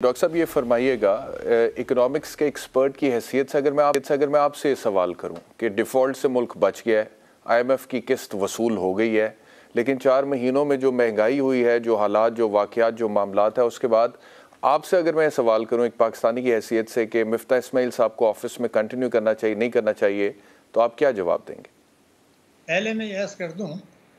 Doctor साहब ये फरमाइएगा, economics के एक्सपर्ट की हैसियत से अगर मैं आपसे सवाल करूं कि डिफ़ॉल्ट से मुल्क बच गया है, IMF की किस्त वसूल हो गई है, लेकिन 4 महीनों में जो महंगाई हुई है, जो हालात, जो वाक़यात, जो मामलात है, उसके बाद आपसे अगर मैं सवाल करूं एक पाकिस्तानी की हैसियत से कि मिफ्ताह इस्माइल साहब को ऑफिस में कंटिन्यू करना चाहिए, नहीं करना चाहिए, तो आप क्या जवाब देंगे? पहले मैं यह कर दूं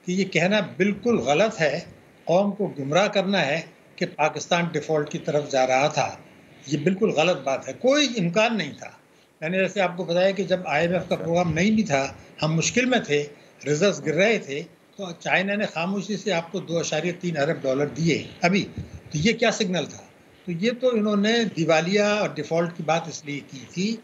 कि ये कहना बिल्कुल गलत है, कौम को गुमराह करना है कि पाकिस्तान डिफ़ॉल्ट की तरफ जा रहा था। ये बिल्कुल गलत बात है, कोई इम्कान नहीं था। मैंने जैसे आपको बताया कि जब IMF का प्रोग्राम नहीं भी था, हम मुश्किल में थे, रिजर्व्स गिर रहे थे, तो चाइना ने खामोशी से आपको $2.3 अरब दिए अभी। तो ये क्या सिग्नल था? तो ये तो इन्होंने दिवालिया और डिफ़ॉल्ट की बात इसलिए की थी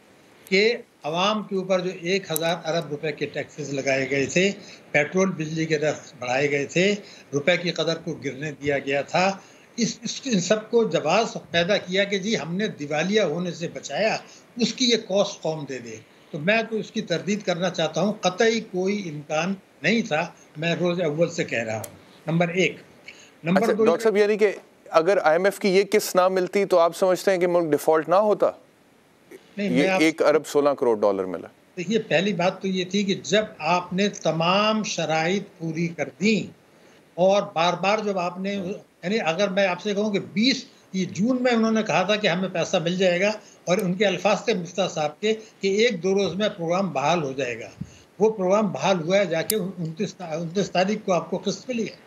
कि आवाम के ऊपर जो 1000 अरब रुपए के टैक्सेस लगाए गए थे, पेट्रोल बिजली के दर बढ़ाए गए थे, रुपए की कदर को गिरने दिया गया था, इन सबको जवाब पैदा किया कि जी हमने दिवालिया होने से बचाया, उसकी ये कॉस्ट कौम दे दे। तो मैं तो इसकी तरदीद करना चाहता हूँ, कतई कोई इम्कान नहीं था। मैं रोज अव्वल से कह रहा हूँ, नंबर 1। नंबर 2, डॉक्टर साहब यानी कि अगर IMF की ये किस्त ना मिलती तो आप समझते हैं कि मुल्क डिफ़ॉल्ट ना होता? नहीं, ये 1 अरब 16 करोड़ डॉलर मिला। देखिए, पहली बात तो ये थी कि जब आपने तमाम शराइत पूरी कर दी और बार बार जब आपने, यानी अगर मैं आपसे कहूँ कि 20 जून में उन्होंने कहा था कि हमें पैसा मिल जाएगा, और उनके अल्फाज थे मिफ्ताह साहब के कि 1-2 रोज़ में प्रोग्राम बहाल हो जाएगा। वो प्रोग्राम बहाल हुआ है, जाके 29 तारीख को आपको किस्त मिली है।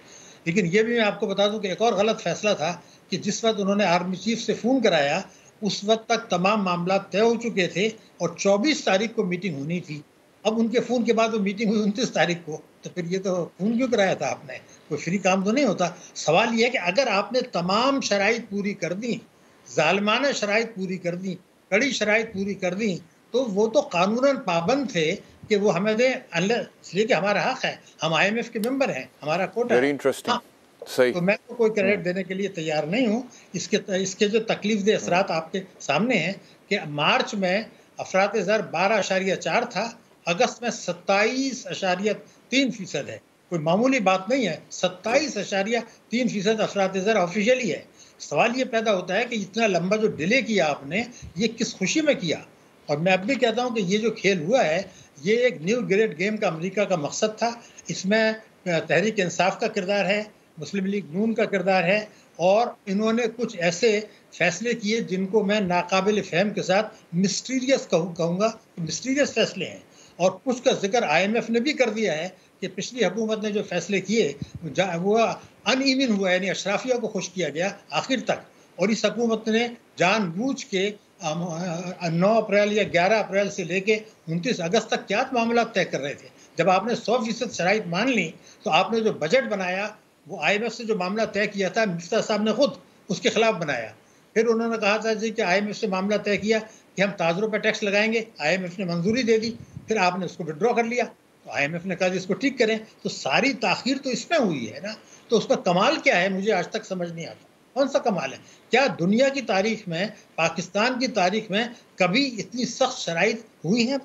लेकिन ये भी मैं आपको बता दूं कि एक और गलत फैसला था कि जिस वक्त उन्होंने आर्मी चीफ से फ़ोन कराया, उस वक्त तक तमाम मामला तय हो चुके थे और 24 तारीख को मीटिंग होनी थी। अब उनके फ़ोन के बाद वो मीटिंग हुई 29 तारीख को, तो फिर ये तो फ़ोन क्यों कराया था आपने? कोई फ्री काम तो नहीं होता। सवाल ये है कि अगर आपने तमाम शराइत पूरी कर दी, ज़ालिमाना शराइत पूरी कर दी, कड़ी शराइत पूरी कर दी, तो वो तो कानूनन पाबंद थे कि वो हमें दें, इसलिए कि हमारा हक है, हम IMF के मेंबर हैं, हमारा कोटा है। Very interesting. सही। तो मैं तो कोई क्रेडिट देने के लिए तैयार नहीं हूँ। इसके जो तकलीफ दे असरात आपके सामने हैं कि मार्च में अफरात ज़र 12.4 था, अगस्त में 27.3% है। कोई मामूली बात नहीं है। 27.3% अफरात ज़र ऑफिशियली है। सवाल ये पैदा होता है कि इतना लंबा जो डिले किया आपने, ये किस खुशी में किया? और मैं अब भी कहता हूँ कि ये जो खेल हुआ है, ये एक न्यू ग्रेड गेम का अमेरिका का मकसद था। इसमें तहरीक इंसाफ का किरदार है, मुस्लिम लीग नून का किरदार है, और इन्होंने कुछ ऐसे फैसले किए जिनको मैं नाकाबिल फहम के साथ मिस्टीरियस कहूँगा, मिस्टीरियस फैसले हैं। और कुछ का जिक्र IMF ने भी कर दिया है कि पिछली हुकूमत ने जो फैसले किए वो अनइवन हुआ, यानी अशराफिया को खुश किया गया आखिर तक, और इस हुकूमत ने जानबूझ के 9 अप्रैल या 11 अप्रैल से लेके 29 अगस्त तक क्या मामला तय कर रहे थे। जब आपने 100% शराइत मान ली, तो आपने जो बजट बनाया वो IMF से जो मामला तय किया था, मिफ्ताह साहब ने खुद उसके खिलाफ बनाया। फिर उन्होंने कहा था जी कि IMF से मामला तय किया कि हम ताजरों पर टैक्स लगाएंगे, IMF ने मंजूरी दे दी, फिर आपने उसको विड्रॉ कर लिया, तो IMF ने कहा जी इसको ठीक करें। तो सारी ताखीर तो इसमें हुई है ना। तो उसका कमाल क्या है, मुझे आज तक समझ नहीं आता। कौन सा कमाल है? क्या दुनिया की तारीख में, पाकिस्तान की तारीख में कभी इतनी सख्त शराइत हुई हैं?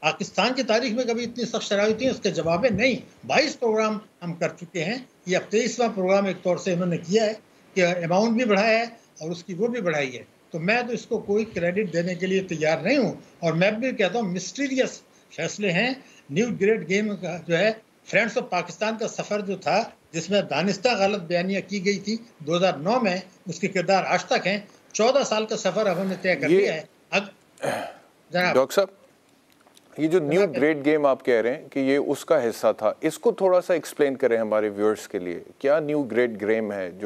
पाकिस्तान की तारीख में कभी इतनी सख्त शराइत हुई? उसके जवाब में नहीं। 22 प्रोग्राम हम कर चुके हैं, ये अब 23वां प्रोग्राम एक तौर से इन्होंने किया है कि अमाउंट भी बढ़ाया है और उसकी वो भी बढ़ाई है। तो मैं तो इसको कोई क्रेडिट देने के लिए तैयार नहीं हूँ। और मैं भी कहता हूँ मिस्टीरियस फैसले हैं। न्यू ग्रेड गेम का जो है, फ्रेंड्स ऑफ पाकिस्तान का सफ़र जो था, जिसमें दानिस्ता गलत बयानियाँ की गई थी 2009 में, उसके किरदार आज तक हैं। 14 साल का सफ़र अब हमने तय कर लिया है। डॉक्टर साहब, ये जो न्यू ग्रेड गेम आप कह रहे हैं कि ये उसका हिस्सा था, इसको थोड़ा सा एक्सप्लेन करें हमारे व्यूअर्स के लिए। क्या न्यू ग्रेड गेम है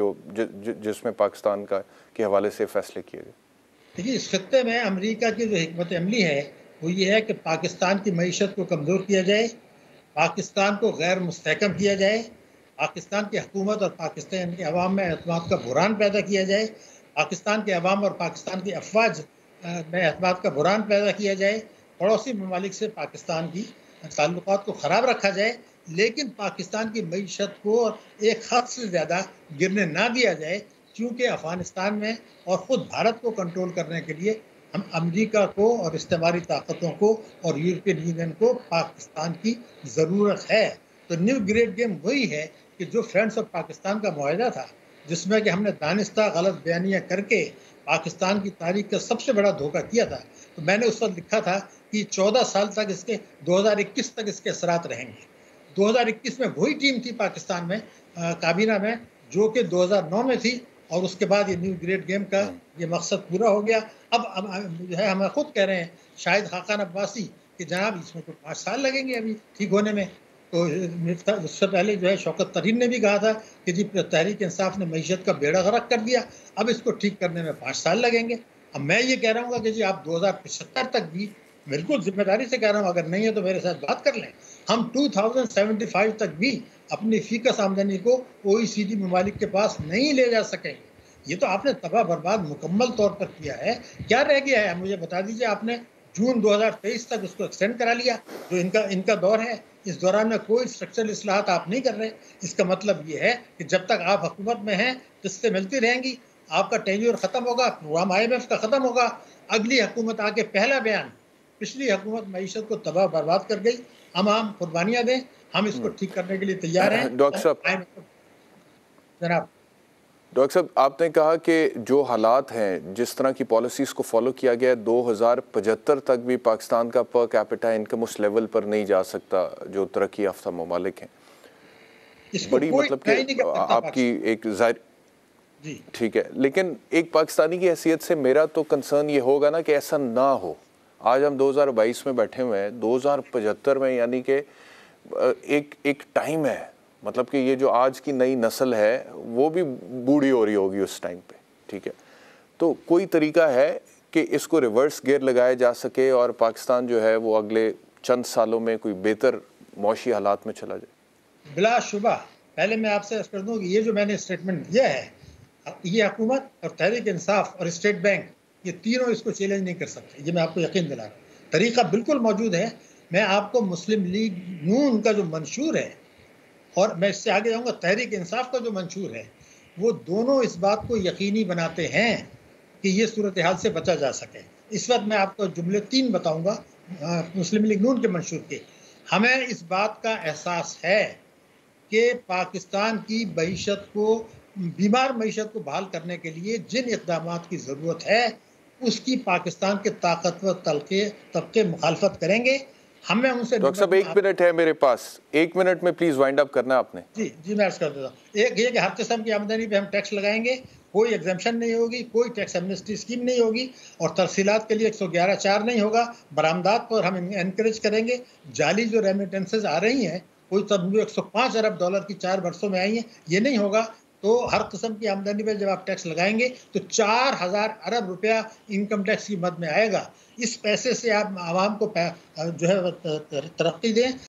जिसमें पाकिस्तान के हवाले से फैसले किए गए? देखिए, इस खत्ते में अमेरिका की जो हिकमत अमली है वो ये है कि पाकिस्तान की मईशत को कमज़ोर किया जाए, पाकिस्तान को गैर मुस्तहकम किया जाए, पाकिस्तान की हुकूमत और पाकिस्तान के अवाम में एतमाद का बुरान पैदा किया जाए, पाकिस्तान के अवाम और पाकिस्तान की अफवाज में एतमाद का बुरान पैदा किया जाए, पड़ोसी ममालिक से पाकिस्तान की ताल्लुकात को ख़राब रखा जाए, लेकिन पाकिस्तान की मईशत को एक हद से ज़्यादा गिरने ना दिया जाए, क्योंकि अफ़गानिस्तान में और ख़ुद भारत को कंट्रोल करने के लिए हम अमेरिका को और इस्तेमारी ताकतों को और यूरोपियन यूनियन को पाकिस्तान की ज़रूरत है। तो न्यू ग्रेड गेम वही है कि जो फ्रेंड्स ऑफ पाकिस्तान का मुआहदा था, जिसमें कि हमने दानिस्ता गलत बयानियाँ करके پاکستان کی تاریخ کا سب سے بڑا دھوکہ کیا تھا. تو میں نے اس وقت لکھا تھا کہ 14 سال تک اس کے 2021 تک اس کے اثرات رہیں گے. 2021 میں وہی ٹیم تھی پاکستان میں کابینہ میں جو کہ 2009 میں تھی, اور اس کے بعد یہ نیو گریڈ گیم کا یہ مقصد پورا ہو گیا. اب جو ہے ہمیں خود کہہ رہے ہیں شاہد خاقان عباسی کہ جناب اس میں تو 5 سال لگیں گے ابھی ٹھیک ہونے میں. تو اس سے پہلے جو ہے شوکت ترین نے بھی کہا تھا کہ جی تحریک انصاف نے معیشت کا بیڑا غرق کر دیا, اب اس کو ٹھیک کرنے میں 5 سال لگیں گے. اب میں یہ کہہ رہا ہوں کہ جی آپ 2075 تک بھی, بالکل ذمہ داری سے کہہ رہا ہوں, اگر نہیں ہے تو میرے ساتھ بات کر لیں, ہم 2075 تک بھی اپنی فیکس آمدنی کو OECD ممالک کے پاس نہیں لے جا سکیں گے. یہ تو آپ نے تباہ برباد مکمل طور پر کیا ہے. کیا رہ گیا ہے مجھے بتا دیجئے. آپ نے جون 2023 تک اس کو ایکسٹینڈ کرا لیا جو ان کا دور ہے. اس دوران میں کوئی اسٹرکچرل اصلاحات آپ نہیں کر رہے. اس کا مطلب یہ ہے کہ جب تک آپ حکومت میں ہیں قسطیں ملتی رہیں گی, آپ کا ٹینیور ختم ہوگا, پروگرام IMF کا ختم ہوگا, اگلی حکومت آ کے پہلا بیان پچھلی حکومت معیشت کو تباہ برباد کر گئی, ہم قربانیاں دیں, ہم اس کو ٹھیک کرنے کے لیے تیار ہیں. ڈاکٹر صاحب جناب ڈاکٹر صاحب آپ نے کہا کہ جو حالات ہیں, جس طرح کی پالیسیز کو فالو کیا گیا ہے, 2075 تک بھی پاکستان کا پر کیپٹا انکم اس لیول پر نہیں جا سکتا جو ترقی یافتہ ممالک ہیں. بڑی مطلب کہ آپ کی ایک ظاہر ٹھیک ہے, لیکن ایک پاکستانی کی حیثیت سے میرا تو کنسرن یہ ہوگا نا کہ ایسا نہ ہو. آج ہم 2022 میں بیٹھے ہوئے ہیں, 2075 میں یعنی کہ ایک ٹائم ہے, مطلب کہ یہ جو آج کی نئی نسل ہے وہ بھی بوڑھی ہو رہی ہوگی اس ٹائم پہ, ٹھیک ہے. تو کوئی طریقہ ہے کہ اس کو ریورس گیئر لگایا جا سکے اور پاکستان جو ہے وہ اگلے چند سالوں میں کوئی بہتر معاشی حالات میں چلا جائے؟ بلا شبہ. پہلے میں آپ سے عرض کر دوں کہ یہ جو میں نے اسٹیٹمنٹ دیا ہے, یہ حکومت اور تحریک انصاف اور اسٹیٹ بینک یہ تینوں اس کو چیلنج نہیں کر سکتے. یہ میں آپ کو یقین دلا رہا ہوں. طریقہ بالکل موجود ہے. میں آپ کو مسلم لیگ نون کا جو منشور ہے, اور میں اس سے آگے جاؤں گا تحریک انصاف کا جو منشور ہے, وہ دونوں اس بات کو یقینی بناتے ہیں کہ یہ صورتحال سے بچا جا سکے. اس وقت میں آپ کو جملے 3 بتاؤں گا مسلم لیگ نون کے منشور کے. ہمیں اس بات کا احساس ہے کہ پاکستان کی معیشت کو, بیمار معیشت کو بحال کرنے کے لیے جن اقدامات کی ضرورت ہے اس کی پاکستان کے طاقتور طبقے مخالفت کریں گے. ہمیں ان سے ڈاکٹر صاحب 1 منٹ ہے میرے پاس, 1 منٹ میں پلیز وائنڈ اپ کرنا آپ نے. جی میں عرض کر دیتا ہوں. ایک یہ کہ ہر قسم کی آمدنی پہ ہم ٹیکس لگائیں گے, کوئی ایگزمپشن نہیں ہوگی, کوئی ٹیکس ایمنسٹی اسکیم نہیں ہوگی, اور ترسیلات کے لیے 111(4) نہیں ہوگا. برآمدات پر ہم انکریج کریں گے. جعلی جو ریمیٹنسز آ رہی ہیں, کوئی تب $105 ارب کی 4 برسوں میں آئی ہیں, یہ نہیں ہوگا. تو ہر قسم کی آمدنی پہ جب آپ ٹیکس لگائیں گے تو 4000 ارب روپیہ انکم ٹیکس کی مد میں آئے گا. اس پیسے سے آپ عوام کو جو ہے ترقی دیں,